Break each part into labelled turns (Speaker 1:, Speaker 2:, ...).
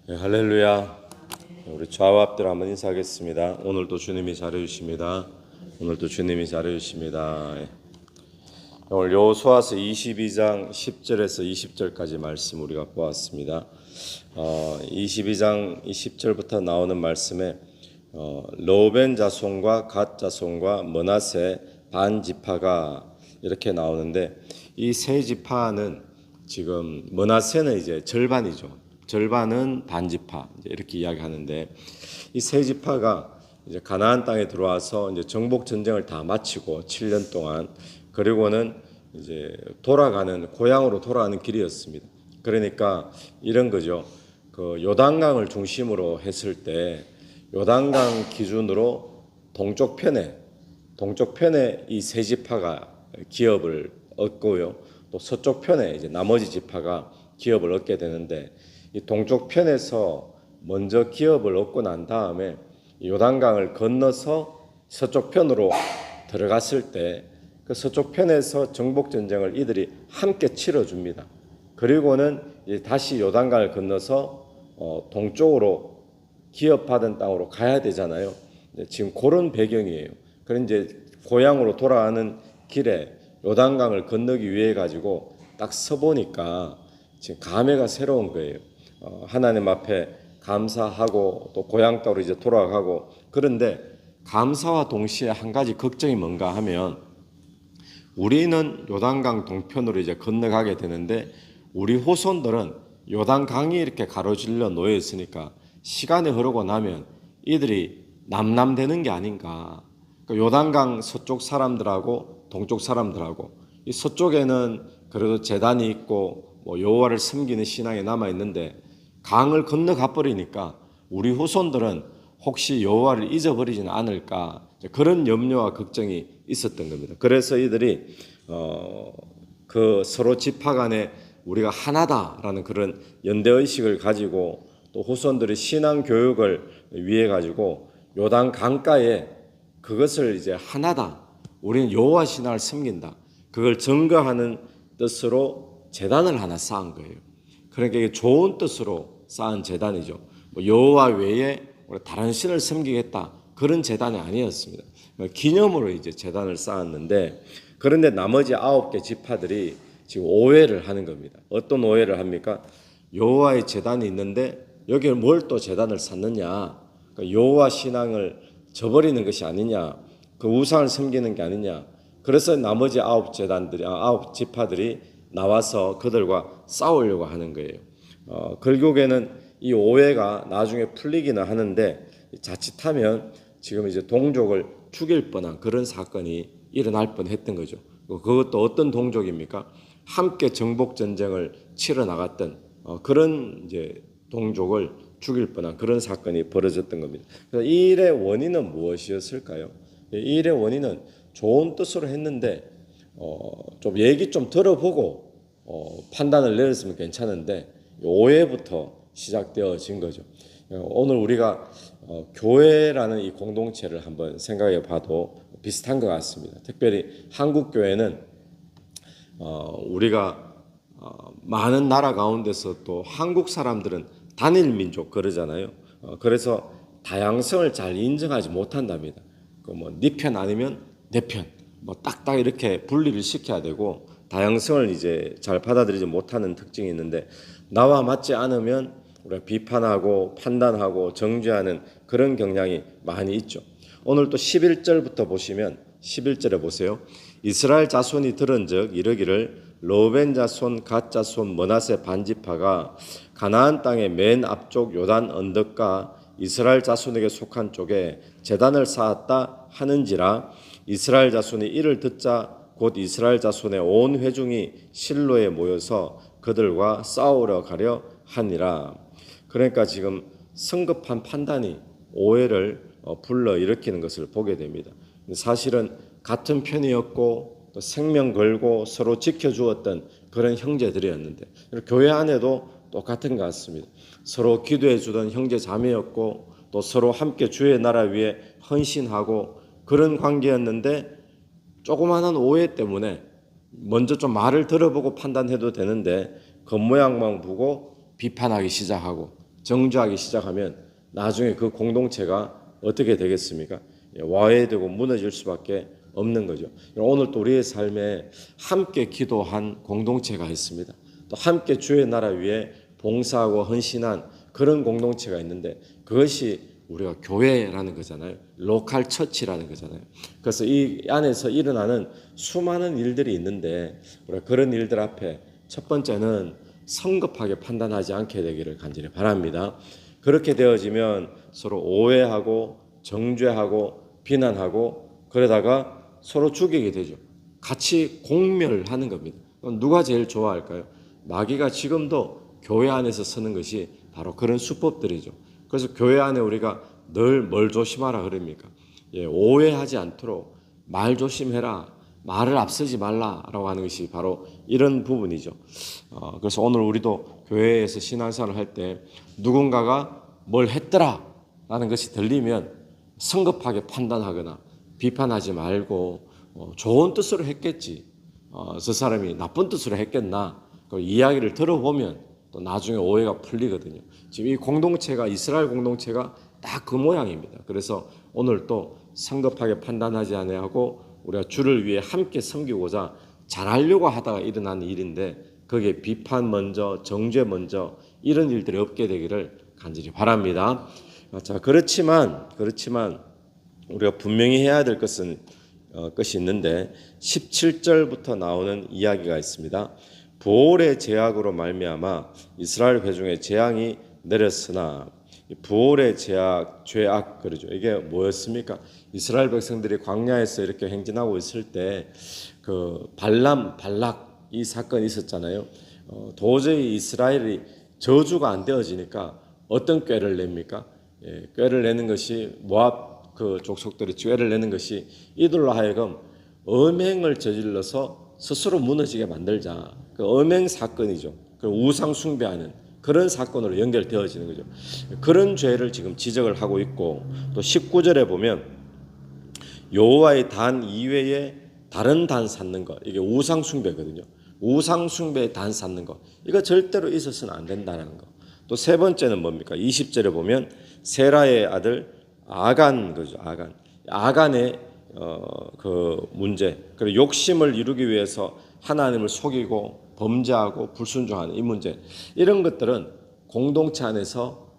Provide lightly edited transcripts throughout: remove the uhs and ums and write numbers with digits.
Speaker 1: 네, 할렐루야. 우리 좌와 앞들 한번 인사하겠습니다. 오늘도 주님이 잘해주십니다. 오늘도 주님이 잘해주십니다. 오늘 여호수아서 22장 10절에서 20절까지 말씀 우리가 보았습니다. 22장 20절부터 나오는 말씀에 르우벤 자손과 갓 자손과 므낫세 반 지파가 이렇게 나오는데, 이 세 지파는 지금 므낫세는 이제 절반이죠. 절반은 반지파 이렇게 이야기하는데, 이 세 지파가 이제 가나안 땅에 들어와서 이제 정복 전쟁을 다 마치고 7년 동안, 그리고는 이제 고향으로 돌아가는 길이었습니다. 그러니까 이런 거죠. 그 요단강을 중심으로 했을 때 요단강 기준으로 동쪽 편에 이 세 지파가 기업을 얻고요. 또 서쪽 편에 이제 나머지 지파가 기업을 얻게 되는데, 이 동쪽 편에서 먼저 기업을 얻고 난 다음에 요단강을 건너서 서쪽 편으로 들어갔을 때 그 서쪽 편에서 정복 전쟁을 이들이 함께 치러줍니다. 그리고는 다시 요단강을 건너서 동쪽으로 기업받은 땅으로 가야 되잖아요. 지금 그런 배경이에요. 그런 이제 고향으로 돌아가는 길에 요단강을 건너기 위해 가지고 딱 서보니까 지금 감회가 새로운 거예요. 하나님 앞에 감사하고 또 고향 땅으로 이제 돌아가고, 그런데 감사와 동시에 한 가지 걱정이 뭔가 하면, 우리는 요단강 동편으로 이제 건너가게 되는데 우리 후손들은 요단강이 이렇게 가로질러 놓여 있으니까 시간이 흐르고 나면 이들이 남남되는 게 아닌가. 그러니까 요단강 서쪽 사람들하고 동쪽 사람들하고, 이 서쪽에는 그래도 제단이 있고 여호와를 섬기는 신앙이 남아 있는데, 강을 건너가 버리니까 우리 후손들은 혹시 여호와를 잊어버리지는 않을까, 그런 염려와 걱정이 있었던 겁니다. 그래서 이들이 그 서로 지파 간에 우리가 하나다라는 그런 연대의식을 가지고, 또 후손들의 신앙 교육을 위해 가지고 요단 강가에 그것을 이제 하나다, 우리는 여호와 신앙을 섬긴다, 그걸 증거하는 뜻으로 제단을 하나 쌓은 거예요. 그러니까 이게 좋은 뜻으로 쌓은 제단이죠. 여호와 외에 다른 신을 섬기겠다, 그런 제단이 아니었습니다. 기념으로 이제 제단을 쌓았는데, 그런데 나머지 9개 지파들이 지금 오해를 하는 겁니다. 어떤 오해를 합니까? 여호와의 제단이 있는데 여기에 뭘 또 제단을 쌓느냐? 그러니까 여호와 신앙을 저버리는 것이 아니냐? 그 우상을 섬기는 게 아니냐? 그래서 나머지 9 지파들이 나와서 그들과 싸우려고 하는 거예요. 결국에는 이 오해가 나중에 풀리기는 하는데, 자칫하면 지금 이제 동족을 죽일 뻔한 그런 사건이 일어날 뻔했던 거죠. 그것도 어떤 동족입니까? 함께 정복 전쟁을 치러 나갔던 그런 이제 동족을 죽일 뻔한 그런 사건이 벌어졌던 겁니다. 그래서 이 일의 원인은 무엇이었을까요? 이 일의 원인은 좋은 뜻으로 했는데 좀 얘기 좀 들어보고 판단을 내렸으면 괜찮은데, 오해부터 시작되어진 거죠. 오늘 우리가 교회라는 이 공동체를 한번 생각해 봐도 비슷한 것 같습니다. 특별히 한국 교회는 우리가 많은 나라 가운데서 또 한국 사람들은 단일 민족 그러잖아요. 그래서 다양성을 잘 인정하지 못한답니다. 네 편 아니면 내 편, 딱딱 이렇게 분리를 시켜야 되고, 다양성을 이제 잘 받아들이지 못하는 특징이 있는데, 나와 맞지 않으면 우리가 비판하고 판단하고 정죄하는 그런 경향이 많이 있죠. 오늘 또 11절부터 보시면, 11절에 보세요. 이스라엘 자손이 들은즉 이르기를 르우벤 자손 갓 자손 므낫세 반지파가 가나안 땅의 맨 앞쪽 요단 언덕과 이스라엘 자손에게 속한 쪽에 제단을 쌓았다 하는지라. 이스라엘 자손이 이를 듣자 곧 이스라엘 자손의 온 회중이 실로에 모여서 그들과 싸우러 가려 하니라. 그러니까 지금 성급한 판단이 오해를 불러일으키는 것을 보게 됩니다. 사실은 같은 편이었고 또 생명 걸고 서로 지켜주었던 그런 형제들이었는데, 교회 안에도 똑같은 것 같습니다. 서로 기도해 주던 형제 자매였고 또 서로 함께 주의 나라 위해 헌신하고 그런 관계였는데, 조그마한 오해 때문에 먼저 좀 말을 들어보고 판단해도 되는데 겉모양만 보고 비판하기 시작하고 정죄하기 시작하면 나중에 그 공동체가 어떻게 되겠습니까? 와해되고 무너질 수밖에 없는 거죠. 오늘 또 우리의 삶에 함께 기도한 공동체가 있습니다. 또 함께 주의 나라 위에 봉사하고 헌신한 그런 공동체가 있는데 그것이 우리가 교회라는 거잖아요. 로컬 처치라는 거잖아요. 그래서 이 안에서 일어나는 수많은 일들이 있는데 우리가 그런 일들 앞에 첫 번째는 성급하게 판단하지 않게 되기를 간절히 바랍니다. 그렇게 되어지면 서로 오해하고 정죄하고 비난하고 그러다가 서로 죽이게 되죠. 같이 공멸하는 겁니다. 누가 제일 좋아할까요? 마귀가 지금도 교회 안에서 쓰는 것이 바로 그런 수법들이죠. 그래서 교회 안에 우리가 늘 뭘 조심하라 그럽니까? 오해하지 않도록 말 조심해라, 말을 앞서지 말라라고 하는 것이 바로 이런 부분이죠. 그래서 오늘 우리도 교회에서 신앙생활을 할 때 누군가가 뭘 했더라라는 것이 들리면 성급하게 판단하거나 비판하지 말고 좋은 뜻으로 했겠지, 저 사람이 나쁜 뜻으로 했겠나, 그 이야기를 들어보면 또 나중에 오해가 풀리거든요. 지금 이 공동체가 이스라엘 공동체가 딱 그 모양입니다. 그래서 오늘 또 성급하게 판단하지 아니하고 우리가 주를 위해 함께 섬기고자 잘하려고 하다가 일어난 일인데 거기에 비판 먼저, 정죄 먼저 이런 일들이 없게 되기를 간절히 바랍니다. 자, 그렇지만 우리가 분명히 해야 될 것이 있는데 17절부터 나오는 이야기가 있습니다. 부올의 제약으로 말미암아 이스라엘 회중에 재앙이 내렸으나 부올의 죄악 그러죠. 이게 뭐였습니까? 이스라엘 백성들이 광야에서 이렇게 행진하고 있을 때 그 발락 이 사건이 있었잖아요. 도저히 이스라엘이 저주가 안 되어지니까 어떤 꾀를 냅니까? 꾀를 내는 것이 모압 그 족속들이 꾀를 내는 것이 이들로 하여금 음행을 저질러서 스스로 무너지게 만들자. 그 음행 사건이죠. 그 우상 숭배하는 그런 사건으로 연결되어지는 거죠. 그런 죄를 지금 지적을 하고 있고 또 19절에 보면 여호와의 단 이외에 다른 단 쌓는 것, 이게 우상 숭배거든요. 우상 숭배의 단 쌓는 것, 이거 절대로 있어서는 안 된다는 거. 또 세 번째는 뭡니까? 20절에 보면 세라의 아들 아간 거죠. 아간의 그 문제, 그리고 욕심을 이루기 위해서 하나님을 속이고 범죄하고 불순종하는 이 문제, 이런 것들은 공동체 안에서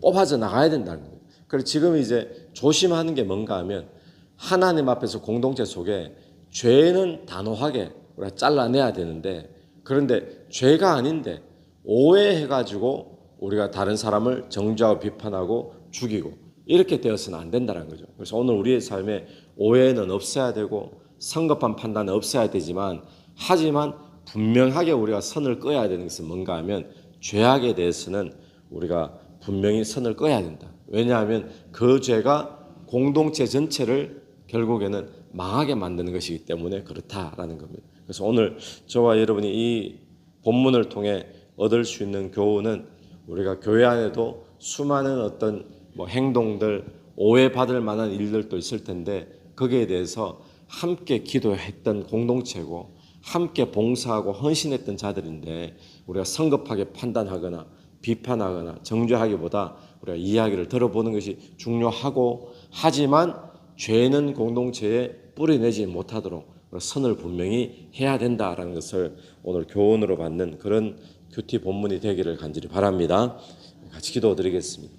Speaker 1: 뽑아져 나가야 된다는 거예요. 그래서 지금 이제 조심하는 게 뭔가 하면 하나님 앞에서 공동체 속에 죄는 단호하게 우리가 잘라내야 되는데, 그런데 죄가 아닌데 오해해가지고 우리가 다른 사람을 정죄하고 비판하고 죽이고 이렇게 되어서는 안 된다는 거죠. 그래서 오늘 우리의 삶에 오해는 없어야 되고 성급한 판단은 없어야 되지만, 하지만 분명하게 우리가 선을 그어야 되는 것은 뭔가 하면 죄악에 대해서는 우리가 분명히 선을 그어야 된다. 왜냐하면 그 죄가 공동체 전체를 결국에는 망하게 만드는 것이기 때문에 그렇다라는 겁니다. 그래서 오늘 저와 여러분이 이 본문을 통해 얻을 수 있는 교훈은, 우리가 교회 안에도 수많은 어떤 행동들, 오해받을 만한 일들도 있을 텐데 거기에 대해서 함께 기도했던 공동체고 함께 봉사하고 헌신했던 자들인데, 우리가 성급하게 판단하거나 비판하거나 정죄하기보다 우리가 이야기를 들어보는 것이 중요하고, 하지만 죄는 공동체에 뿌리내지 못하도록 선을 분명히 해야 된다라는 것을 오늘 교훈으로 받는 그런 큐티 본문이 되기를 간절히 바랍니다. 같이 기도드리겠습니다.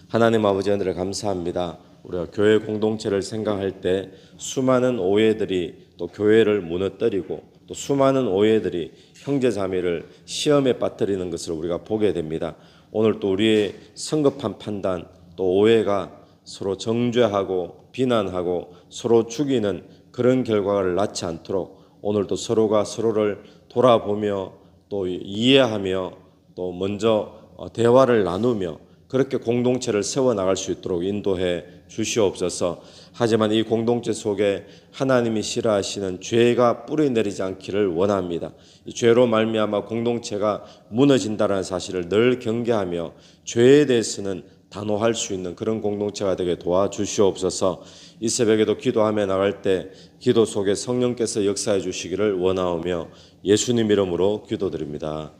Speaker 1: 하나님 아버지, 하늘에 감사합니다. 우리가 교회 공동체를 생각할 때 수많은 오해들이 또 교회를 무너뜨리고 또 수많은 오해들이 형제자매를 시험에 빠뜨리는 것을 우리가 보게 됩니다. 오늘 또 우리의 성급한 판단, 또 오해가 서로 정죄하고 비난하고 서로 죽이는 그런 결과를 낳지 않도록 오늘도 서로가 서로를 돌아보며 또 이해하며 또 먼저 대화를 나누며 그렇게 공동체를 세워나갈 수 있도록 인도해 주시옵소서. 하지만 이 공동체 속에 하나님이 싫어하시는 죄가 뿌리내리지 않기를 원합니다. 이 죄로 말미암아 공동체가 무너진다는 사실을 늘 경계하며 죄에 대해서는 단호할 수 있는 그런 공동체가 되게 도와주시옵소서. 이 새벽에도 기도하며 나갈 때 기도 속에 성령께서 역사해 주시기를 원하오며 예수님 이름으로 기도드립니다.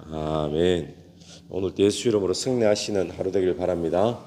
Speaker 1: 아멘. 오늘 예수 이름으로 승리하시는 하루 되길 바랍니다.